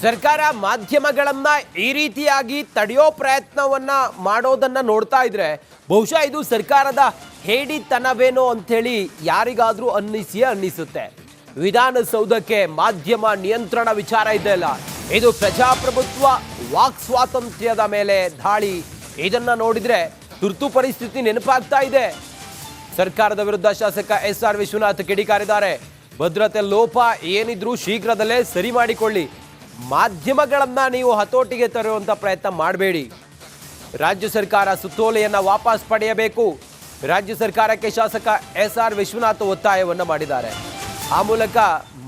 ಸರ್ಕಾರ ಮಾಧ್ಯಮಗಳನ್ನ ಈ ರೀತಿಯಾಗಿ ತಡೆಯೋ ಪ್ರಯತ್ನವನ್ನ ಮಾಡೋದನ್ನ ನೋಡ್ತಾ ಇದ್ರೆ ಬಹುಶಃ ಇದು ಸರ್ಕಾರದ ಹೇಡಿತನವೇನೋ ಅಂಥೇಳಿ ಯಾರಿಗಾದ್ರೂ ಅನ್ನಿಸುತ್ತೆ. ವಿಧಾನಸೌಧಕ್ಕೆ ಮಾಧ್ಯಮ ನಿಯಂತ್ರಣ ವಿಚಾರ ಇದೆಯಲ್ಲ, ಇದು ಪ್ರಜಾಪ್ರಭುತ್ವ ವಾಕ್ ಸ್ವಾತಂತ್ರ್ಯದ ಮೇಲೆ ದಾಳಿ. ಇದನ್ನ ನೋಡಿದ್ರೆ ತುರ್ತು ಪರಿಸ್ಥಿತಿ ನೆನಪಾಗ್ತಾ ಇದೆ. ಸರ್ಕಾರದ ವಿರುದ್ಧ ಶಾಸಕ ಎಸ್.ಆರ್. ವಿಶ್ವನಾಥ್ ಕಿಡಿಕಾರಿದ್ದಾರೆ. ಭದ್ರತೆ ಲೋಪ ಏನಿದ್ರೂ ಶೀಘ್ರದಲ್ಲೇ ಸರಿ ಮಾಡಿಕೊಳ್ಳಿ, ಮಾಧ್ಯಮಗಳನ್ನ ನೀವು ಹತೋಟಿಗೆ ತರುವಂತ ಪ್ರಯತ್ನ ಮಾಡಬೇಡಿ. ರಾಜ್ಯ ಸರ್ಕಾರ ಸುತ್ತೋಲೆಯನ್ನ ವಾಪಸ್ ಪಡೆಯಬೇಕು. ರಾಜ್ಯ ಸರ್ಕಾರಕ್ಕೆ ಶಾಸಕ ಎಸ್.ಆರ್. ವಿಶ್ವನಾಥ್ ಒತ್ತಾಯವನ್ನ ಮಾಡಿದ್ದಾರೆ. ಆ ಮೂಲಕ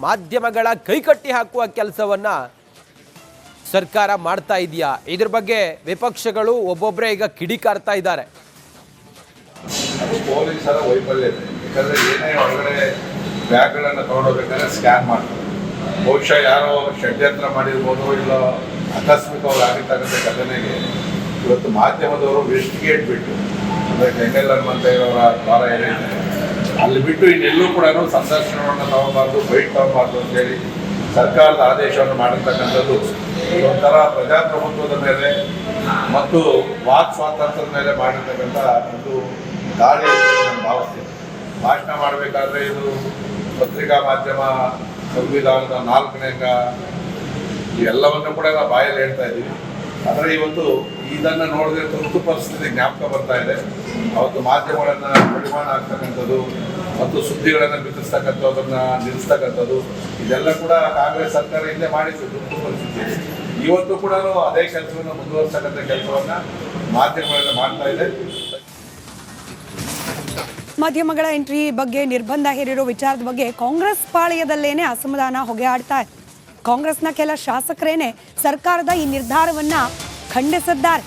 ಮಾಧ್ಯಮಗಳ ಕೈಕಟ್ಟಿ ಹಾಕುವ ಕೆಲಸವನ್ನ ಸರ್ಕಾರ ಮಾಡ್ತಾ ಇದೆಯಾ, ಇದ್ರ ಬಗ್ಗೆ ವಿಪಕ್ಷಗಳು ಒಬ್ಬೊಬ್ಬರೇ ಈಗ ಕಿಡಿಕಾರ್ತಾ ಇದ್ದಾರೆ. ಪೊಲೀಸರ ವೈಫಲ್ಯ ಇದೆ. ಯಾಕಂದ್ರೆ ಏನೇ ಹೊರಗಡೆ ಬ್ಯಾಗ್ಗಳನ್ನು ತಗೊಂಡೋಗ್ಬೇಕಾದ್ರೆ ಸ್ಕ್ಯಾನ್ ಮಾಡ್ತಾರೆ. ಬಹುಶಃ ಯಾರೋ ಷಡ್ಯಂತ್ರ ಮಾಡಿರ್ಬೋದು, ಇಲ್ಲ ಆಕಸ್ಮಿಕವಾಗಿ ಆಗಿರ್ತಕ್ಕಂಥ ಘಟನೆಗೆ ಇವತ್ತು ಮಾಧ್ಯಮದವರು ವೆಸ್ಟ್ ಗೇಟ್ ಬಿಟ್ಟು, ಅಂದರೆ ಕೆಂಗಲ್ ಹನುಮಂತಯ್ಯವರ ದ್ವಾರ ಏನಿದೆ ಅಲ್ಲಿ ಬಿಟ್ಟು ಇನ್ನೆಲ್ಲೂ ಕೂಡ ಸಂದರ್ಶನವನ್ನು ತಗೋಬಾರ್ದು, ಬೈಟ್ ತಗೋಬಾರ್ದು ಅಂತೇಳಿ ಸರ್ಕಾರದ ಆದೇಶವನ್ನು ಮಾಡಿರ್ತಕ್ಕಂಥದ್ದು ಒಂಥರ ಪ್ರಜಾಪ್ರಭುತ್ವದ ಮೇಲೆ ಮತ್ತು ವಾಕ್ ಸ್ವಾತಂತ್ರ್ಯದ ಮೇಲೆ ಮಾಡಿರ್ತಕ್ಕಂಥ ಒಂದು ದಾಳಿ ಅಂತ ನಾನು ಭಾವಿಸ್ತೀನಿ. ಭಾಷಣ ಮಾಡಬೇಕಾದ್ರೆ ಇದು ಪತ್ರಿಕಾ ಮಾಧ್ಯಮ ಸಂವಿಧಾನದ 4ನೇ ಅಂಗ ಇವೆಲ್ಲವನ್ನು ಕೂಡ ನಾವು ಬಾಯಲ್ಲಿ ಹೇಳ್ತಾ ಇದ್ದೀವಿ. ಆದರೆ ಇವತ್ತು ಇದನ್ನು ನೋಡಿದ್ರೆ ತುರ್ತು ಪರಿಸ್ಥಿತಿ ಜ್ಞಾಪಕ ಬರ್ತಾ ಇದೆ. ಅವತ್ತು ಮಾಧ್ಯಮಗಳನ್ನು ಪರಿಮಾಣ ಆಗ್ತಕ್ಕಂಥದ್ದು ಮತ್ತು ಸುದ್ದಿಗಳನ್ನು ಬಿತ್ತಿಸ್ತಕ್ಕಂಥದ್ದನ್ನು ನಿಲ್ಲಿಸ್ತಕ್ಕಂಥದ್ದು ಇದೆಲ್ಲ ಕೂಡ ಕಾಂಗ್ರೆಸ್ ಸರ್ಕಾರ ಇಲ್ಲೇ ಮಾಡಿತ್ತು ತುರ್ತು ಪರಿಸ್ಥಿತಿ. ಇವತ್ತು ಕೂಡ ಅದೇ ಕೆಲಸವನ್ನು ಮುಂದುವರಿಸ್ತಕ್ಕಂಥ ಕೆಲಸವನ್ನು ಮಾಧ್ಯಮಗಳನ್ನು ಮಾಡ್ತಾ ಇದೆ. ಮಾಧ್ಯಮಗಳ ಎಂಟ್ರಿ ಬಗ್ಗೆ ನಿರ್ಬಂಧ ಹೇರಿರೋ ವಿಚಾರದ ಬಗ್ಗೆ ಕಾಂಗ್ರೆಸ್ ಪಾಳೆಯದಲ್ಲೇನೆ ಅಸಮಾಧಾನ ಹೊಗೆ ಆಡ್ತಾ ಇದೆ. ಕಾಂಗ್ರೆಸ್ನ ಕೆಲ ಶಾಸಕರೇನೆ ಸರ್ಕಾರದ ಈ ನಿರ್ಧಾರವನ್ನ ಖಂಡಿಸಿದ್ದಾರೆ.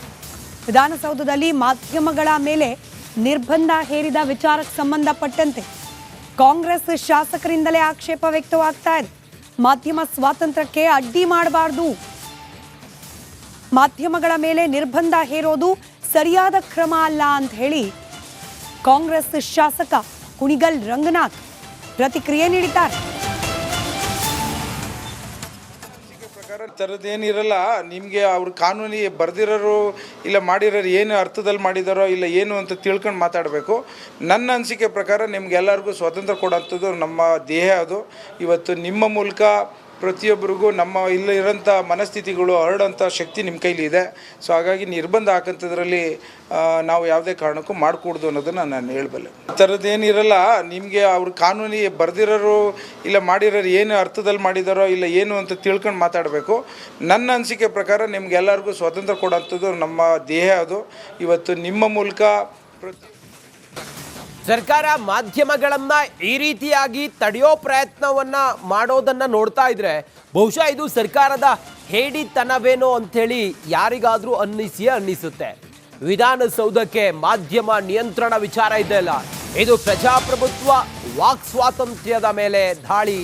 ವಿಧಾನಸೌಧದಲ್ಲಿ ಮಾಧ್ಯಮಗಳ ಮೇಲೆ ನಿರ್ಬಂಧ ಹೇರಿದ ವಿಚಾರಕ್ಕೆ ಸಂಬಂಧಪಟ್ಟಂತೆ ಕಾಂಗ್ರೆಸ್ ಶಾಸಕರಿಂದಲೇ ಆಕ್ಷೇಪ ವ್ಯಕ್ತವಾಗ್ತಾ ಇದೆ. ಮಾಧ್ಯಮ ಸ್ವಾತಂತ್ರ್ಯಕ್ಕೆ ಅಡ್ಡಿ ಮಾಡಬಾರ್ದು, ಮಾಧ್ಯಮಗಳ ಮೇಲೆ ನಿರ್ಬಂಧ ಹೇರೋದು ಸರಿಯಾದ ಕ್ರಮ ಅಲ್ಲ ಅಂತ ಹೇಳಿ ಕಾಂಗ್ರೆಸ್ ಶಾಸಕ ಕುಣಿಗಲ್ ರಂಗನಾಥ್ ಪ್ರತಿಕ್ರಿಯೆ ನೀಡಿದ್ದಾರೆ. ಥರದ್ದೇನಿರಲ್ಲ, ನಿಮಗೆ ಅವ್ರ ಕಾನೂನಿ ಬರೆದಿರೋರು ಇಲ್ಲ ಮಾಡಿರೋರು ಏನು ಅರ್ಥದಲ್ಲಿ ಮಾಡಿದಾರೋ ಇಲ್ಲ ಏನು ಅಂತ ತಿಳ್ಕೊಂಡು ಮಾತಾಡಬೇಕು. ನನ್ನ ಅನಿಸಿಕೆ ಪ್ರಕಾರ ನಿಮ್ಗೆಲ್ಲರಿಗೂ ಸ್ವಾತಂತ್ರ್ಯ ಕೊಡೋಂಥದ್ದು ನಮ್ಮ ದೇಹ. ಅದು ಇವತ್ತು ನಿಮ್ಮ ಮೂಲಕ ಪ್ರತಿಯೊಬ್ಬರಿಗೂ ನಮ್ಮ ಇಲ್ಲಿರೋಂಥ ಮನಸ್ಥಿತಿಗಳು ಹರಡೋಂಥ ಶಕ್ತಿ ನಿಮ್ಮ ಕೈಲಿ ಇದೆ. ಸೊ ಹಾಗಾಗಿ ನಿರ್ಬಂಧ ಹಾಕೋಂಥದ್ರಲ್ಲಿ ನಾವು ಯಾವುದೇ ಕಾರಣಕ್ಕೂ ಮಾಡಿಕೊಡ್ದು ಅನ್ನೋದನ್ನು ನಾನು ಹೇಳಬಲ್ಲೆ. ಆ ಥರದ್ದೇನಿರಲ್ಲ, ನಿಮಗೆ ಅವ್ರ ಕಾನೂನಿ ಬರೆದಿರೋರು ಇಲ್ಲ ಮಾಡಿರೋರು ಏನು ಅರ್ಥದಲ್ಲಿ ಮಾಡಿದಾರೋ ಇಲ್ಲ ಏನು ಅಂತ ತಿಳ್ಕೊಂಡು ಮಾತಾಡಬೇಕು. ನನ್ನ ಅನಿಸಿಕೆ ಪ್ರಕಾರ ನಿಮ್ಗೆಲ್ಲರಿಗೂ ಸ್ವಾತಂತ್ರ್ಯ ಕೊಡೋಂಥದ್ದು ನಮ್ಮ ದೇಹ. ಅದು ಇವತ್ತು ನಿಮ್ಮ ಮೂಲಕ ಸರ್ಕಾರ ಮಾಧ್ಯಮಗಳನ್ನ ಈ ರೀತಿಯಾಗಿ ತಡೆಯೋ ಪ್ರಯತ್ನವನ್ನ ಮಾಡೋದನ್ನ ನೋಡ್ತಾ ಇದ್ರೆ ಬಹುಶಃ ಇದು ಸರ್ಕಾರದ ಹೇಡಿತನವೇನೋ ಅಂಥೇಳಿ ಯಾರಿಗಾದ್ರೂ ಅನ್ನಿಸುತ್ತೆ. ವಿಧಾನಸೌಧಕ್ಕೆ ಮಾಧ್ಯಮ ನಿಯಂತ್ರಣ ವಿಚಾರ ಇದೆಯಲ್ಲ, ಇದು ಪ್ರಜಾಪ್ರಭುತ್ವ ವಾಕ್ ಸ್ವಾತಂತ್ರ್ಯದ ಮೇಲೆ ದಾಳಿ.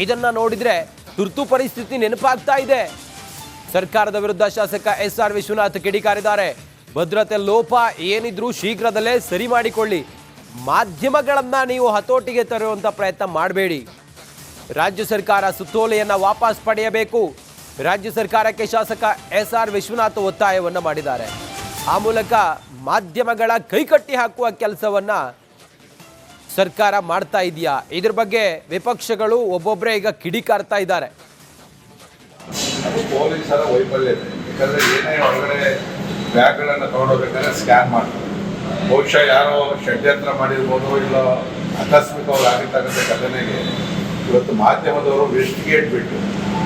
ಇದನ್ನ ನೋಡಿದ್ರೆ ತುರ್ತು ಪರಿಸ್ಥಿತಿ ನೆನಪಾಗ್ತಾ ಇದೆ. ಸರ್ಕಾರದ ವಿರುದ್ಧ ಶಾಸಕ ಎಸ್.ಆರ್. ವಿಶ್ವನಾಥ್ ಕಿಡಿಕಾರಿದ್ದಾರೆ. ಭದ್ರತೆ ಲೋಪ ಏನಿದ್ರೂ ಶೀಘ್ರದಲ್ಲೇ ಸರಿ ಮಾಡಿಕೊಳ್ಳಿ, ಮಾಧ್ಯಮಗಳನ್ನ ನೀವು ಹತೋಟಿಗೆ ತರುವಂತ ಪ್ರಯತ್ನ ಮಾಡಬೇಡಿ. ರಾಜ್ಯ ಸರ್ಕಾರ ಸುತ್ತೋಲೆಯನ್ನ ವಾಪಸ್ ಪಡೆಯಬೇಕು. ರಾಜ್ಯ ಸರ್ಕಾರಕ್ಕೆ ಶಾಸಕ ಎಸ್.ಆರ್. ವಿಶ್ವನಾಥ್ ಒತ್ತಾಯವನ್ನ ಮಾಡಿದ್ದಾರೆ. ಆ ಮೂಲಕ ಮಾಧ್ಯಮಗಳ ಕೈಕಟ್ಟಿ ಹಾಕುವ ಕೆಲಸವನ್ನ ಸರ್ಕಾರ ಮಾಡ್ತಾ ಇದೆಯಾ, ಇದ್ರ ಬಗ್ಗೆ ವಿಪಕ್ಷಗಳು ಒಬ್ಬೊಬ್ಬರೇ ಈಗ ಕಿಡಿಕಾರ್ತಾ ಇದ್ದಾರೆ. ಪೊಲೀಸರ ವೈಫಲ್ಯ ಇದೆ. ಯಾಕಂದ್ರೆ ಏನೇ ಹೊರಗಡೆ ಬ್ಯಾಗ್ಗಳನ್ನು ತಗೊಂಡೋಗ್ಬೇಕಾದ್ರೆ ಸ್ಕ್ಯಾನ್ ಮಾಡ್ತಾರೆ. ಬಹುಶಃ ಯಾರೋ ಷಡ್ಯಂತ್ರ ಮಾಡಿರ್ಬೋದು, ಇಲ್ಲ ಆಕಸ್ಮಿಕವಾಗಿ ಆಗಿರ್ತಕ್ಕಂಥ ಘಟನೆಗೆ ಇವತ್ತು ಮಾಧ್ಯಮದವರು ವೆಸ್ಟ್ ಗೇಟ್ ಬಿಟ್ಟು,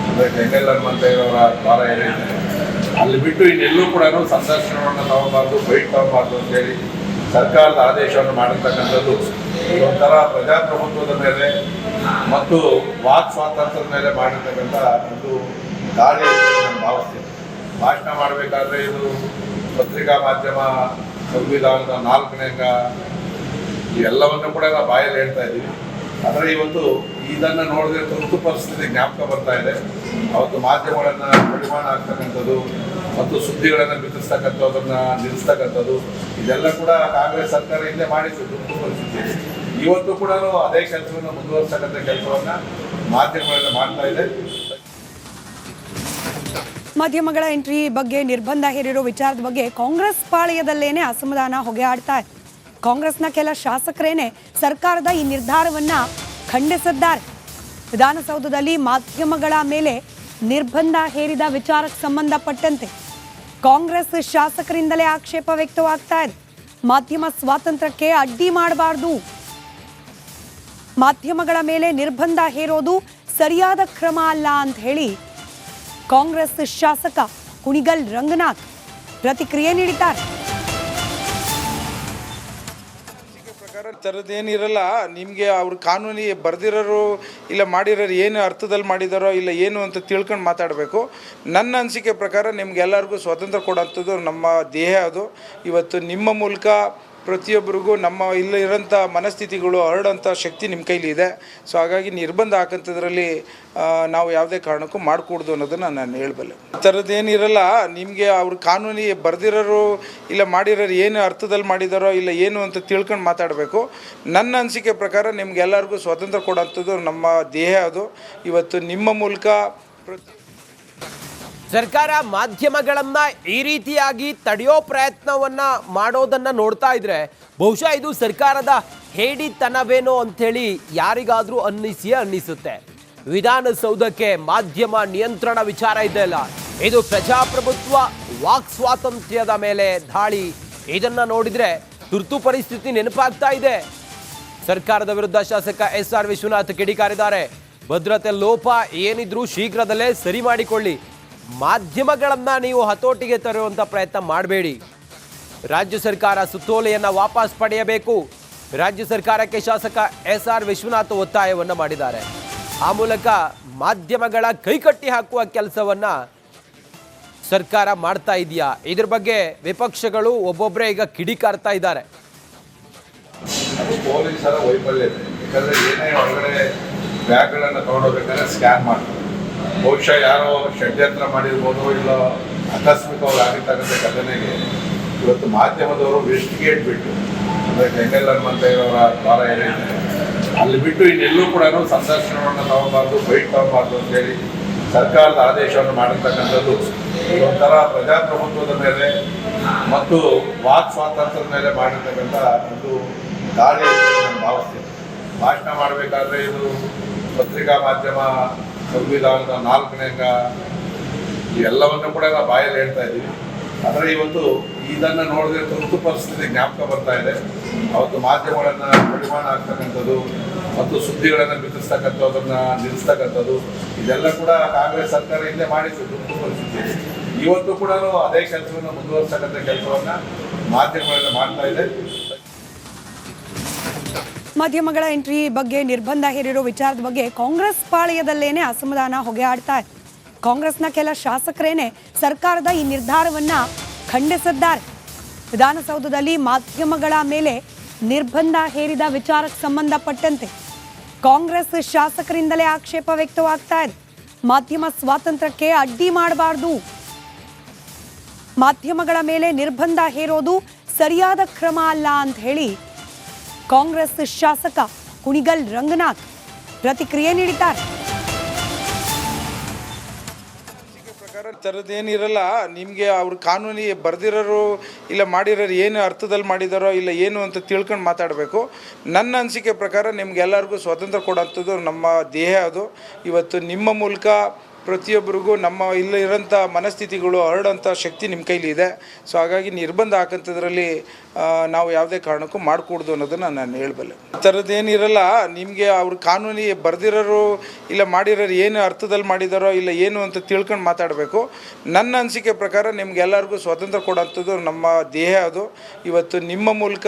ಅಂದರೆ ಕೆಂಗಲ್ ಹನುಮಂತಯ್ಯವರ ದ್ವಾರ ಏನಿದೆ ಅಲ್ಲಿ ಬಿಟ್ಟು ಇನ್ನೆಲ್ಲೂ ಕೂಡ ಸಂದರ್ಶನವನ್ನು ತಗೋಬಾರ್ದು, ಬೈಟ್ ತಗೋಬಾರ್ದು ಅಂತೇಳಿ ಸರ್ಕಾರದ ಆದೇಶವನ್ನು ಮಾಡಿರ್ತಕ್ಕಂಥದ್ದು ಒಂಥರ ಪ್ರಜಾಪ್ರಭುತ್ವದ ಮೇಲೆ ಮತ್ತು ವಾಕ್ ಸ್ವಾತಂತ್ರ್ಯದ ಮೇಲೆ ಮಾಡಿರ್ತಕ್ಕಂಥ ಒಂದು ದಾಳಿ ಅಂತ ನಾನು ಭಾವಿಸ್ತೀನಿ. ಭಾಷಣ ಮಾಡಬೇಕಾದ್ರೆ ಇದು ಪತ್ರಿಕಾ ಮಾಧ್ಯಮ ಸಂವಿಧಾನದ 4ನೇ ಅಂಗ ಇವೆಲ್ಲವನ್ನು ಕೂಡ ನಾವು ಬಾಯಲ್ಲಿ ಹೇಳ್ತಾ ಇದ್ದೀವಿ. ಆದರೆ ಇವತ್ತು ಇದನ್ನು ನೋಡಿದ್ರೆ ತುರ್ತು ಪರಿಸ್ಥಿತಿ ಜ್ಞಾಪಕ ಬರ್ತಾ ಇದೆ. ಅವತ್ತು ಮಾಧ್ಯಮಗಳನ್ನು ಪರಿಮಾಣ ಆಗ್ತಕ್ಕಂಥದ್ದು ಮತ್ತು ಸುದ್ದಿಗಳನ್ನು ಬಿತ್ತಿಸ್ತಕ್ಕಂಥದ್ದನ್ನು ನಿಲ್ಲಿಸ್ತಕ್ಕಂಥದ್ದು ಇದೆಲ್ಲ ಕೂಡ ಕಾಂಗ್ರೆಸ್ ಸರ್ಕಾರ ಇಲ್ಲೇ ಮಾಡಿತ್ತು ತುರ್ತು ಪರಿಸ್ಥಿತಿ. ಇವತ್ತು ಕೂಡ ಅದೇ ಕೆಲಸವನ್ನು ಮುಂದುವರಿಸ್ತಕ್ಕಂಥ ಕೆಲಸವನ್ನು ಮಾಧ್ಯಮಗಳನ್ನು ಮಾಡ್ತಾ ಇದೆ. ಮಾಧ್ಯಮಗಳ ಎಂಟ್ರಿ ಬಗ್ಗೆ ನಿರ್ಬಂಧ ಹೇರಿರೋ ವಿಚಾರದ ಬಗ್ಗೆ ಕಾಂಗ್ರೆಸ್ ಪಾಳೆಯದಲ್ಲೇನೆ ಅಸಮಾಧಾನ ಹೊಗೆ ಆಡ್ತಾ ಇದೆ. ಕಾಂಗ್ರೆಸ್ನ ಕೆಲ ಶಾಸಕರೇನೆ ಸರ್ಕಾರದ ಈ ನಿರ್ಧಾರವನ್ನ ಖಂಡಿಸಿದ್ದಾರೆ. ವಿಧಾನಸೌಧದಲ್ಲಿ ಮಾಧ್ಯಮಗಳ ಮೇಲೆ ನಿರ್ಬಂಧ ಹೇರಿದ ವಿಚಾರಕ್ಕೆ ಸಂಬಂಧಪಟ್ಟಂತೆ ಕಾಂಗ್ರೆಸ್ ಶಾಸಕರಿಂದಲೇ ಆಕ್ಷೇಪ ವ್ಯಕ್ತವಾಗ್ತಾ ಇದೆ. ಮಾಧ್ಯಮ ಸ್ವಾತಂತ್ರ್ಯಕ್ಕೆ ಅಡ್ಡಿ ಮಾಡಬಾರ್ದು, ಮಾಧ್ಯಮಗಳ ಮೇಲೆ ನಿರ್ಬಂಧ ಹೇರೋದು ಸರಿಯಾದ ಕ್ರಮ ಅಲ್ಲ ಅಂತ ಹೇಳಿ ಕಾಂಗ್ರೆಸ್ ಶಾಸಕ ಕುಣಿಗಲ್ ರಂಗನಾಥ್ ಪ್ರತಿಕ್ರಿಯೆ ನೀಡಿದ್ದಾರೆ. ಥರದ್ದೇನಿರಲ್ಲ, ನಿಮಗೆ ಅವ್ರ ಕಾನೂನಿಗೆ ಬರ್ದಿರೋರು ಇಲ್ಲ ಮಾಡಿರೋರು ಏನು ಅರ್ಥದಲ್ಲಿ ಮಾಡಿದಾರೋ ಇಲ್ಲ ಏನು ಅಂತ ತಿಳ್ಕೊಂಡು ಮಾತಾಡಬೇಕು. ನನ್ನ ಅನಿಸಿಕೆ ಪ್ರಕಾರ ನಿಮ್ಗೆಲ್ಲರಿಗೂ ಸ್ವಾತಂತ್ರ್ಯ ಕೊಡೋಂಥದ್ದು ನಮ್ಮ ದೇಹ. ಅದು ಇವತ್ತು ನಿಮ್ಮ ಮೂಲಕ ಪ್ರತಿಯೊಬ್ಬರಿಗೂ ನಮ್ಮ ಇಲ್ಲಿರೋಂಥ ಮನಸ್ಥಿತಿಗಳು ಹರಡೋಂಥ ಶಕ್ತಿ ನಿಮ್ಮ ಕೈಲಿ ಇದೆ. ಸೊ ಹಾಗಾಗಿ ನಿರ್ಬಂಧ ಹಾಕೋಂಥದ್ರಲ್ಲಿ ನಾವು ಯಾವುದೇ ಕಾರಣಕ್ಕೂ ಮಾಡಿಕೊಡ್ದು ಅನ್ನೋದನ್ನು ನಾನು ಹೇಳಬಲ್ಲೆ. ಆ ಥರದ್ದೇನಿರಲ್ಲ, ನಿಮಗೆ ಅವ್ರ ಕಾನೂನಿಗೆ ಬರ್ದಿರೋರು ಇಲ್ಲ ಮಾಡಿರೋರು ಏನು ಅರ್ಥದಲ್ಲಿ ಮಾಡಿದಾರೋ ಇಲ್ಲ ಏನು ಅಂತ ತಿಳ್ಕೊಂಡು ಮಾತಾಡಬೇಕು. ನನ್ನ ಅನಿಸಿಕೆ ಪ್ರಕಾರ ನಿಮ್ಗೆಲ್ಲರಿಗೂ ಸ್ವಾತಂತ್ರ್ಯ ಕೊಡೋಂಥದ್ದು ನಮ್ಮ ದೇಹ. ಅದು ಇವತ್ತು ನಿಮ್ಮ ಮೂಲಕ ಸರ್ಕಾರ ಮಾಧ್ಯಮಗಳನ್ನ ಈ ರೀತಿಯಾಗಿ ತಡೆಯೋ ಪ್ರಯತ್ನವನ್ನ ಮಾಡೋದನ್ನ ನೋಡ್ತಾ ಇದ್ರೆ ಬಹುಶಃ ಇದು ಸರ್ಕಾರದ ಹೇಡಿತನವೇನೋ ಅಂಥೇಳಿ ಯಾರಿಗಾದ್ರೂ ಅನ್ನಿಸುತ್ತೆ. ವಿಧಾನಸೌಧಕ್ಕೆ ಮಾಧ್ಯಮ ನಿಯಂತ್ರಣ ವಿಚಾರ ಇದೆಯಲ್ಲ, ಇದು ಪ್ರಜಾಪ್ರಭುತ್ವ ವಾಕ್ ಸ್ವಾತಂತ್ರ್ಯದ ಮೇಲೆ ದಾಳಿ. ಇದನ್ನ ನೋಡಿದ್ರೆ ತುರ್ತು ಪರಿಸ್ಥಿತಿ ನೆನಪಾಗ್ತಾ ಇದೆ. ಸರ್ಕಾರದ ವಿರುದ್ಧ ಶಾಸಕ SR ವಿಶ್ವನಾಥ್ ಕಿಡಿಕಾರಿದ್ದಾರೆ. ಭದ್ರತೆ ಲೋಪ ಏನಿದ್ರೂ ಶೀಘ್ರದಲ್ಲೇ ಸರಿ ಮಾಡಿಕೊಳ್ಳಿ, ಮಾಧ್ಯಮಗಳನ್ನ ನೀವು ಹತೋಟಿಗೆ ತರುವಂಥ ಪ್ರಯತ್ನ ಮಾಡಬೇಡಿ, ರಾಜ್ಯ ಸರ್ಕಾರ ಸುತ್ತೋಲೆಯನ್ನು ವಾಪಸ್ ಪಡೆಯಬೇಕು. ರಾಜ್ಯ ಸರ್ಕಾರಕ್ಕೆ ಶಾಸಕ SR ವಿಶ್ವನಾಥ್ ಒತ್ತಾಯವನ್ನು ಮಾಡಿದ್ದಾರೆ. ಆ ಮೂಲಕ ಮಾಧ್ಯಮಗಳ ಕೈಕಟ್ಟಿ ಹಾಕುವ ಕೆಲಸವನ್ನ ಸರ್ಕಾರ ಮಾಡ್ತಾ ಇದೆಯಾ, ಇದ್ರ ಬಗ್ಗೆ ವಿಪಕ್ಷಗಳು ಒಬ್ಬೊಬ್ಬರೇ ಈಗ ಕಿಡಿಕಾರ್ತಾ ಇದ್ದಾರೆ. ಪೊಲೀಸರ ವೈಫಲ್ಯ ಇದೆ. ಯಾಕಂದ್ರೆ ಏನೇ ಹೊರಗಡೆ ಬ್ಯಾಗ್ಗಳನ್ನು ತಗೊಂಡೋಗ್ಬೇಕಾದ್ರೆ ಸ್ಕ್ಯಾನ್ ಮಾಡ್ತಾರೆ. ಬಹುಶಃ ಯಾರೋ ಷಡ್ಯಂತ್ರ ಮಾಡಿರ್ಬೋದು, ಇಲ್ಲ ಆಕಸ್ಮಿಕವಾಗಿ ಆಗಿರ್ತಕ್ಕಂಥ ಘಟನೆಗೆ ಇವತ್ತು ಮಾಧ್ಯಮದವರು ವೆಸ್ಟ್ ಗೇಟ್ ಬಿಟ್ಟು, ಅಂದರೆ ಕೆಂಗಲ್ ಹನುಮಂತಯ್ಯವರ ದ್ವಾರ ಏನಿದೆ ಅಲ್ಲಿ ಬಿಟ್ಟು ಇನ್ನೆಲ್ಲೂ ಕೂಡ ಸಂದರ್ಶನವನ್ನು ತಗೋಬಾರ್ದು, ಬೈಟ್ ತಗೋಬಾರ್ದು ಅಂತೇಳಿ ಸರ್ಕಾರದ ಆದೇಶವನ್ನು ಮಾಡಿರ್ತಕ್ಕಂಥದ್ದು ಒಂಥರ ಪ್ರಜಾಪ್ರಭುತ್ವದ ಮೇಲೆ ಮತ್ತು ವಾಕ್ ಸ್ವಾತಂತ್ರ್ಯದ ಮೇಲೆ ಮಾಡಿರ್ತಕ್ಕಂಥ ಒಂದು ದಾಳಿ ಅಂತ ನಾನು ಭಾವಿಸ್ತೀನಿ. ಭಾಷಣ ಮಾಡಬೇಕಾದ್ರೆ ಇದು ಪತ್ರಿಕಾ ಮಾಧ್ಯಮ ಸಂವಿಧಾನದ 4ನೇ ಅಂಗ ಇವೆಲ್ಲವನ್ನು ಕೂಡ ನಾವು ಬಾಯಲ್ಲಿ ಹೇಳ್ತಾ ಇದ್ದೀವಿ. ಆದರೆ ಇವತ್ತು ಇದನ್ನು ನೋಡಿದ್ರೆ ತುರ್ತು ಪರಿಸ್ಥಿತಿ ಜ್ಞಾಪಕ ಬರ್ತಾ ಇದೆ. ಅವತ್ತು ಮಾಧ್ಯಮಗಳನ್ನು ಪರಿಮಾಣ ಆಗ್ತಕ್ಕಂಥದ್ದು ಮತ್ತು ಸುದ್ದಿಗಳನ್ನು ಬಿತ್ತಿಸ್ತಕ್ಕಂಥದ್ದನ್ನು ನಿಲ್ಲಿಸ್ತಕ್ಕಂಥದ್ದು ಇದೆಲ್ಲ ಕೂಡ ಕಾಂಗ್ರೆಸ್ ಸರ್ಕಾರ ಇಲ್ಲೇ ಮಾಡಿತ್ತು ತುರ್ತು ಪರಿಸ್ಥಿತಿ. ಇವತ್ತು ಕೂಡ ಅದೇ ಕೆಲಸವನ್ನು ಮುಂದುವರಿಸ್ತಕ್ಕಂಥ ಕೆಲಸವನ್ನು ಮಾಧ್ಯಮಗಳನ್ನು ಮಾಡ್ತಾ ಇದೆ. ಮಾಧ್ಯಮಗಳ ಎಂಟ್ರಿ ಬಗ್ಗೆ ನಿರ್ಬಂಧ ಹೇರಿರೋ ವಿಚಾರದ ಬಗ್ಗೆ ಕಾಂಗ್ರೆಸ್ ಪಾಳೆಯದಲ್ಲೇನೆ ಅಸಮಾಧಾನ ಹೊಗೆ ಆಡ್ತಾ ಇದೆ. ಕಾಂಗ್ರೆಸ್ನ ಕೆಲ ಶಾಸಕರೇನೆ ಸರ್ಕಾರದ ಈ ನಿರ್ಧಾರವನ್ನ ಖಂಡಿಸಿದ್ದಾರೆ. ವಿಧಾನಸೌಧದಲ್ಲಿ ಮಾಧ್ಯಮಗಳ ಮೇಲೆ ನಿರ್ಬಂಧ ಹೇರಿದ ವಿಚಾರಕ್ಕೆ ಸಂಬಂಧಪಟ್ಟಂತೆ ಕಾಂಗ್ರೆಸ್ ಶಾಸಕರಿಂದಲೇ ಆಕ್ಷೇಪ ವ್ಯಕ್ತವಾಗ್ತಾ ಇದೆ. ಮಾಧ್ಯಮ ಸ್ವಾತಂತ್ರ್ಯಕ್ಕೆ ಅಡ್ಡಿ ಮಾಡಬಾರ್ದು, ಮಾಧ್ಯಮಗಳ ಮೇಲೆ ನಿರ್ಬಂಧ ಹೇರೋದು ಸರಿಯಾದ ಕ್ರಮ ಅಲ್ಲ ಅಂತ ಹೇಳಿ ಕಾಂಗ್ರೆಸ್ ಶಾಸಕ ಕುಣಿಗಲ್ ರಂಗನಾಥ್ ಪ್ರತಿಕ್ರಿಯೆ ನೀಡಿದ್ದಾರೆ. ಥರದ್ದೇನಿರಲ್ಲ, ನಿಮಗೆ ಅವ್ರ ಕಾನೂನಿಗೆ ಬರ್ದಿರೋರು ಇಲ್ಲ ಮಾಡಿರೋರು ಏನು ಅರ್ಥದಲ್ಲಿ ಮಾಡಿದಾರೋ ಇಲ್ಲ ಏನು ಅಂತ ತಿಳ್ಕೊಂಡು ಮಾತಾಡಬೇಕು. ನನ್ನ ಅನಿಸಿಕೆ ಪ್ರಕಾರ ನಿಮ್ಗೆಲ್ಲರಿಗೂ ಸ್ವಾತಂತ್ರ್ಯ ಕೊಡೋಂಥದ್ದು ನಮ್ಮ ದೇಹ. ಅದು ಇವತ್ತು ನಿಮ್ಮ ಮೂಲಕ ಪ್ರತಿಯೊಬ್ಬರಿಗೂ ನಮ್ಮ ಇಲ್ಲಿರೋಂಥ ಮನಸ್ಥಿತಿಗಳು ಹರಡೋಂಥ ಶಕ್ತಿ ನಿಮ್ಮ ಕೈಲಿ ಇದೆ. ಸೊ ಹಾಗಾಗಿ ನಿರ್ಬಂಧ ಹಾಕೋಂಥದ್ರಲ್ಲಿ ನಾವು ಯಾವುದೇ ಕಾರಣಕ್ಕೂ ಮಾಡಿಕೊಡ್ದು ಅನ್ನೋದನ್ನು ನಾನು ಹೇಳಬಲ್ಲೆ. ಆ ಥರದ್ದೇನಿರಲ್ಲ, ನಿಮಗೆ ಅವ್ರ ಕಾನೂನಿಗೆ ಬರ್ದಿರೋರು ಇಲ್ಲ ಮಾಡಿರೋರು ಏನು ಅರ್ಥದಲ್ಲಿ ಮಾಡಿದಾರೋ ಇಲ್ಲ ಏನು ಅಂತ ತಿಳ್ಕೊಂಡು ಮಾತಾಡಬೇಕು. ನನ್ನ ಅನಿಸಿಕೆ ಪ್ರಕಾರ ನಿಮ್ಗೆಲ್ಲರಿಗೂ ಸ್ವಾತಂತ್ರ್ಯ ಕೊಡೋಂಥದ್ದು ನಮ್ಮ ದೇಹ. ಅದು ಇವತ್ತು ನಿಮ್ಮ ಮೂಲಕ